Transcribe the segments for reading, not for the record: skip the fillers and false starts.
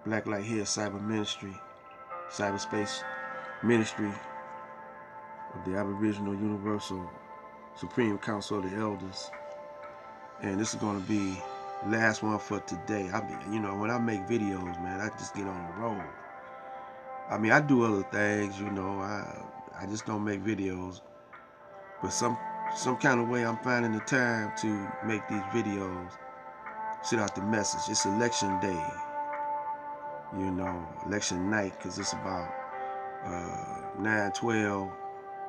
Black Light here, Cyberspace Ministry of the Aboriginal Universal Supreme Council of the Elders. And this is going to be the last one for today. When I make videos, man, I just get on the road. I mean, I do other things, I just don't make videos. But some kind of way I'm finding the time to make these videos, send out the message. It's election day, election night, because it's about 9:12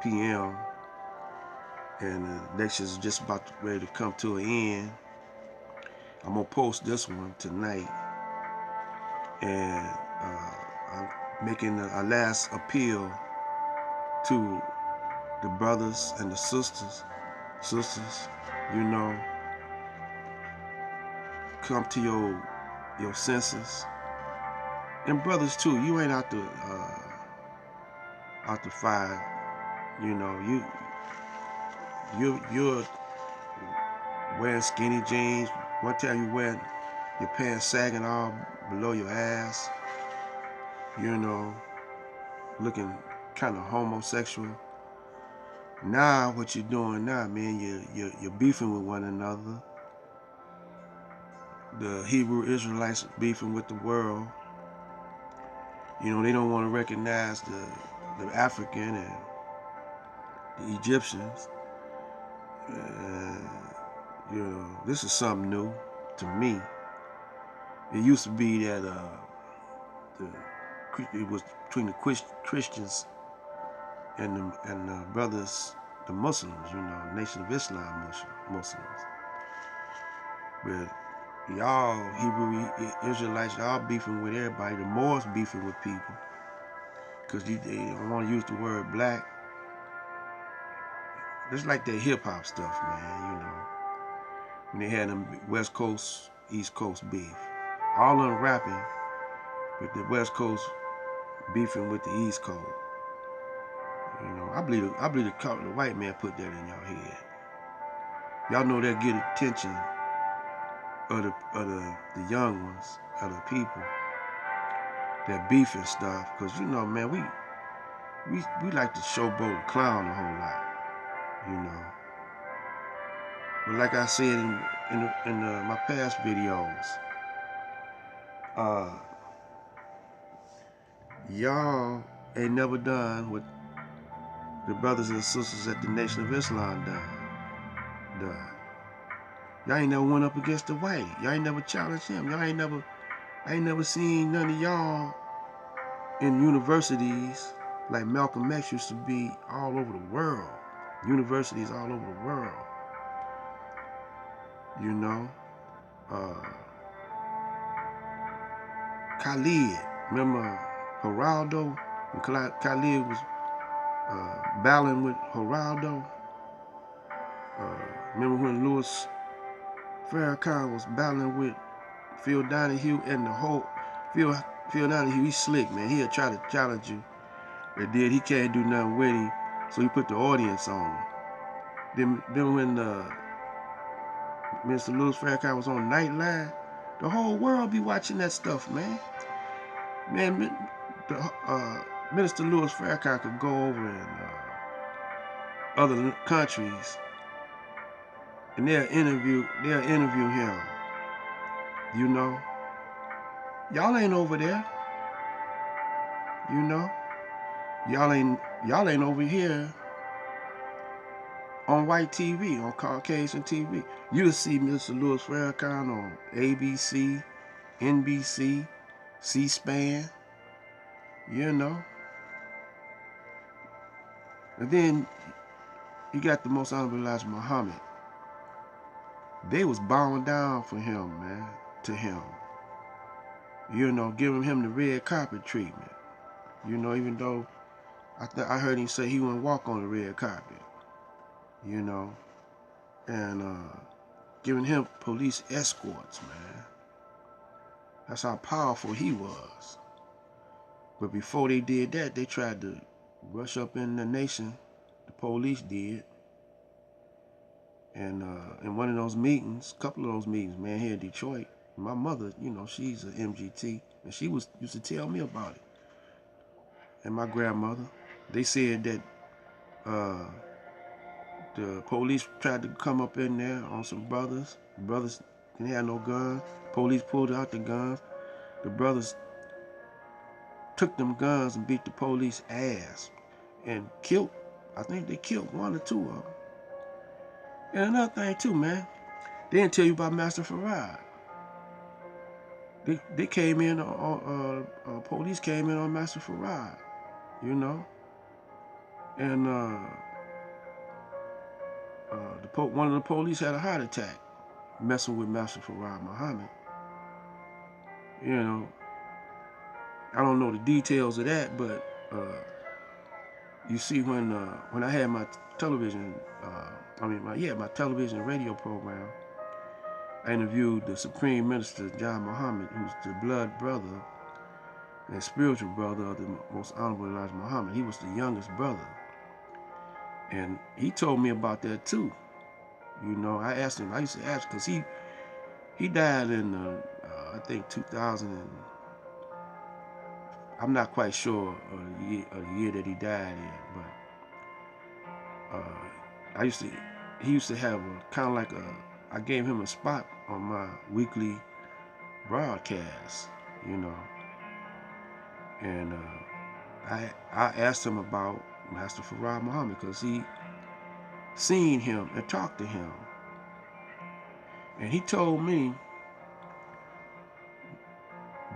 p.m. and the elections are just about ready to come to an end. I'm gonna post this one tonight, and I'm making a last appeal to the brothers and the sisters, come to your senses, and brothers too. You ain't out to fight. You're wearing skinny jeans. One time you wearing your pants sagging all below your ass. Looking kind of homosexual. Now what you're doing now, man, you're beefing with one another. The Hebrew Israelites beefing with the world. They don't want to recognize the African and the Egyptians. This is something new to me. It used to be that it was between the Christians and the brothers, the Muslims, Nation of Islam Muslims. But y'all Hebrew Israelites, y'all beefing with everybody. The Moors beefing with people because they don't want to use the word black. It's like that hip hop stuff, man. When they had them West Coast, East Coast beef, all of them rapping, but the West Coast beefing with the East Coast. I believe the white man put that in y'all head. Y'all know that get attention of the young ones, of the people that beef and stuff, because man, we like to showboat and clown a whole lot, But like I said in my past videos, y'all ain't never done what the brothers and sisters at the Nation of Islam done. Y'all ain't never went up against the white. Y'all ain't never challenged him. I ain't never seen none of y'all in universities like Malcolm X used to be all over the world. Universities all over the world. Khalid, remember Geraldo? When Khalid was battling with Geraldo? Remember when Louis Farrakhan was battling with Phil Donahue, and the whole Phil Donahue, he's slick, man. He'll try to challenge you. But then he can't do nothing with him, so he put the audience on him. Then when Mr. Louis Farrakhan was on Nightline, the whole world be watching that stuff, man. Minister Louis Farrakhan could go over in other countries, and they'll interview him. Y'all ain't over there. Y'all ain't over here on white TV, on Caucasian TV. You'll see Mr. Louis Farrakhan on ABC, NBC, C-SPAN, And then you got the Most Honorable Elijah Muhammad. They was bowing down for him, man, to him. Giving him the red carpet treatment. Even though I heard him say he wouldn't walk on the red carpet. And giving him police escorts, man. That's how powerful he was. But before they did that, they tried to rush up in the nation. The police did. And in one of those meetings, a couple of those meetings, man, here in Detroit, My mother, you know, she's an MGT, and she used to tell me about it. And my grandmother, they said that the police tried to come up in there on some brothers. The brothers didn't have no guns. Police pulled out the guns. The brothers took them guns and beat the police ass and killed, I think they killed one or two of them. And another thing too, man, they didn't tell you about Master Farad. They came in police came in on Master Farad, you know, and one of the police had a heart attack messing with Master Farad Muhammad. You know, I don't know the details of that, but you see, when I had my television, my television and radio program, I interviewed the Supreme Minister John Muhammad, who's the blood brother and spiritual brother of the Most Honorable Elijah Muhammad. He was the youngest brother, and he told me about that too. You know, I used to ask, because he died in I think 2000. I'm not quite sure of the year that he died in, but he used to have a kind of like I gave him a spot on my weekly broadcast, you know, and I asked him about Master Farad Muhammad, because he seen him and talked to him, and he told me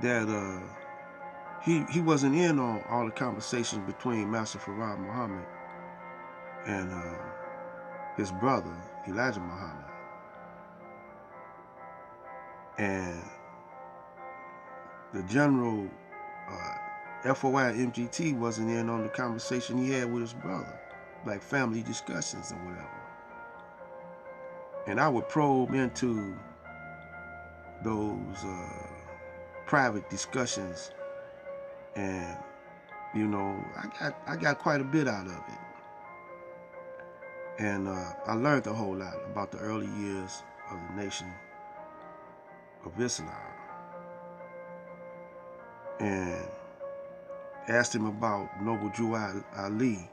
that he wasn't in on all the conversations between Master Farad Muhammad and his brother Elijah Muhammad, and the general FOI MGT wasn't in on the conversation he had with his brother, like family discussions or whatever. And I would probe into those private discussions, and you know, I got quite a bit out of it, and I learned a whole lot about the early years of the Nation of Islam, and asked him about Noble Drew Ali.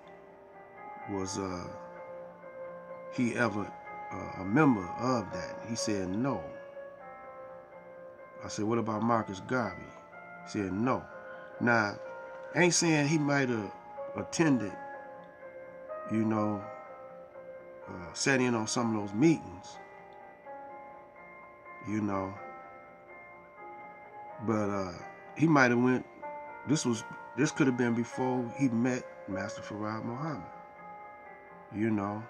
Was he ever a member of that? He said no. I said, what about Marcus Garvey? He said no. Now, I ain't saying he might have attended, you know, sat in on some of those meetings, you know, but he might have went. This could have been before he met Master Farad Muhammad. You know,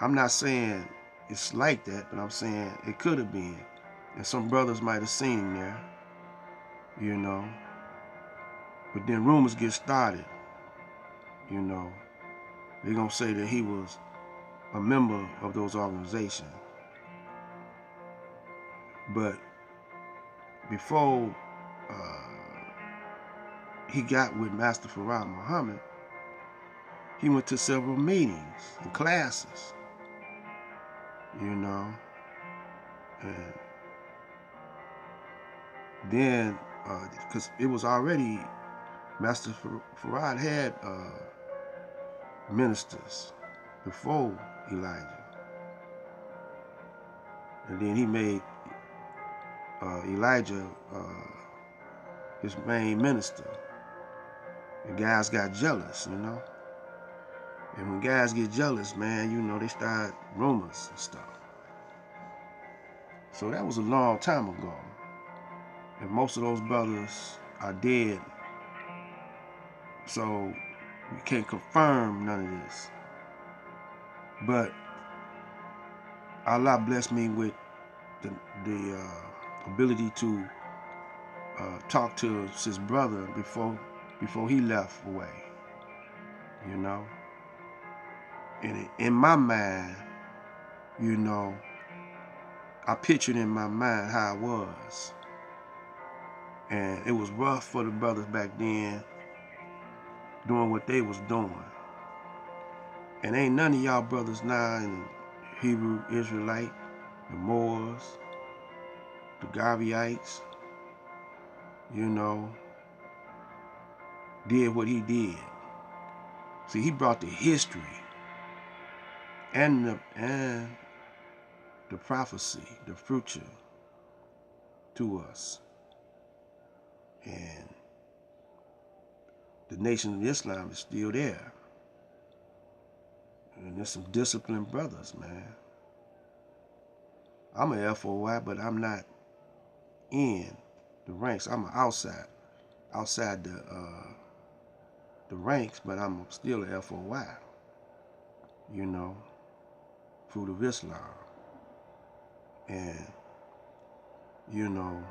I'm not saying it's like that, but I'm saying it could have been, and some brothers might have seen him there, you know. But then rumors get started, you know. They're gonna say that he was a member of those organizations. But before he got with Master Farad Muhammad, he went to several meetings and classes, you know. And then, because it was already, Master Farad had ministers before Elijah. And then he made Elijah his main minister. And guys got jealous, you know. And when guys get jealous, man, you know, they start rumors and stuff. So that was a long time ago. And most of those brothers are dead. So we can't confirm none of this. But Allah blessed me with the ability to talk to his brother before he left away, you know. And in my mind, you know, I pictured in my mind how it was. And it was rough for the brothers back then doing what they was doing. And ain't none of y'all brothers now in the Hebrew Israelite, the Moors, the Garveyites, you know, did what he did. See, he brought the history and the prophecy, the future to us. And the Nation of Islam is still there. And there's some disciplined brothers, man. I'm an FOI, but I'm not in the ranks. I'm outside the ranks, but I'm still an FOI. You know, Fruit of Islam. And you know,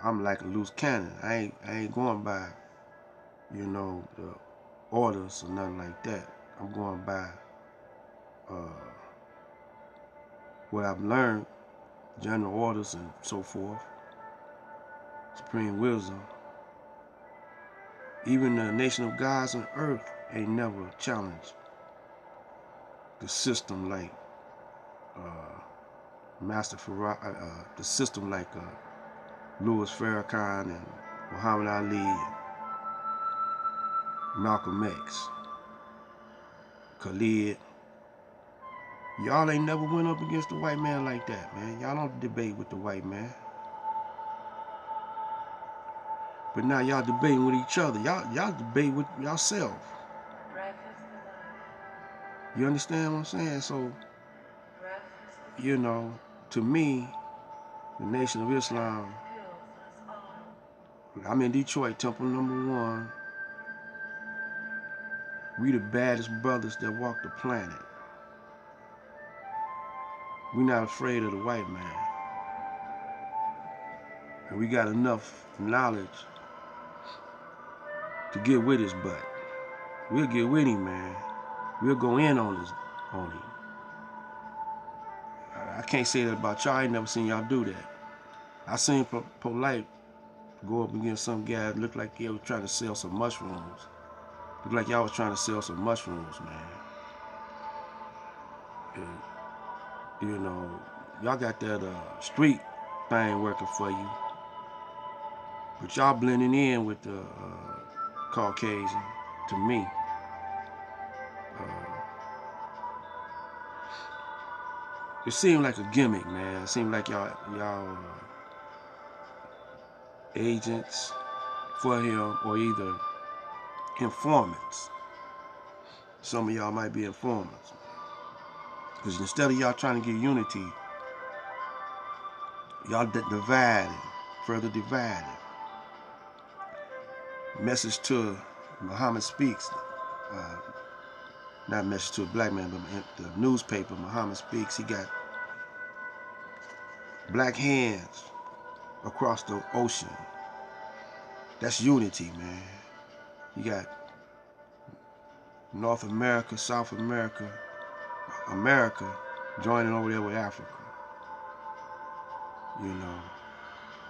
I'm like a loose cannon. I ain't going by, you know, the orders or nothing like that. I'm going by what I've learned, general orders and so forth, supreme wisdom. Even the nation of gods on earth ain't never challenged the system like Master Farrakhan, the system like Louis Farrakhan and Muhammad Ali and Malcolm X, Khalid. Y'all ain't never went up against the white man like that, man. Y'all don't debate with the white man. But now y'all debating with each other. Y'all debate with yourself. You understand what I'm saying? So, you know, to me, the Nation of Islam, I'm in Detroit, Temple #1. We the baddest brothers that walk the planet. We not afraid of the white man. And we got enough knowledge to get with his butt. We'll get with him, man. We'll go in on him. I can't say that about y'all. I ain't never seen y'all do that. I seen Polite go up against some guy that looked like he was trying to sell some mushrooms. Looked like y'all was trying to sell some mushrooms, man. And, you know, y'all got that street thing working for you. But y'all blending in with the Caucasian, to me. It seemed like a gimmick, man. It seemed like y'all agents for him, or either informants. Some of y'all might be informants. Because instead of y'all trying to get unity, y'all divided, further divided. Message to Muhammad Speaks, not message to a black man, but the newspaper, Muhammad Speaks, he got black hands across the ocean. That's unity, man. You got North America, South America, America joining over there with Africa. You know,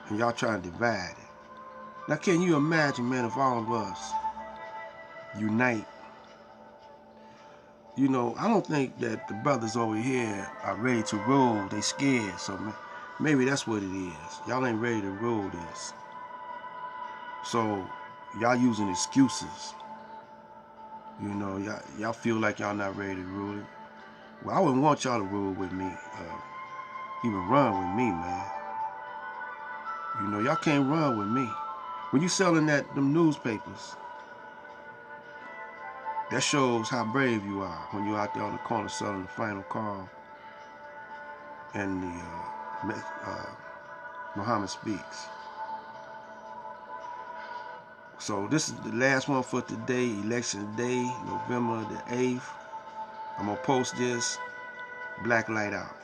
and y'all trying to divide it. Now, can you imagine, man, if all of us unite? You know, I don't think that the brothers over here are ready to roll. They scared, so maybe that's what it is. Y'all ain't ready to roll this. So y'all using excuses. You know, y'all feel like y'all not ready to rule it. Well, I wouldn't want y'all to rule with me, even run with me, man. You know, y'all can't run with me. When you selling them newspapers, that shows how brave you are when you're out there on the corner selling the Final Call and the Muhammad Speaks. So this is the last one for today, Election Day, November the 8th. I'm going to post this, Black Light Out.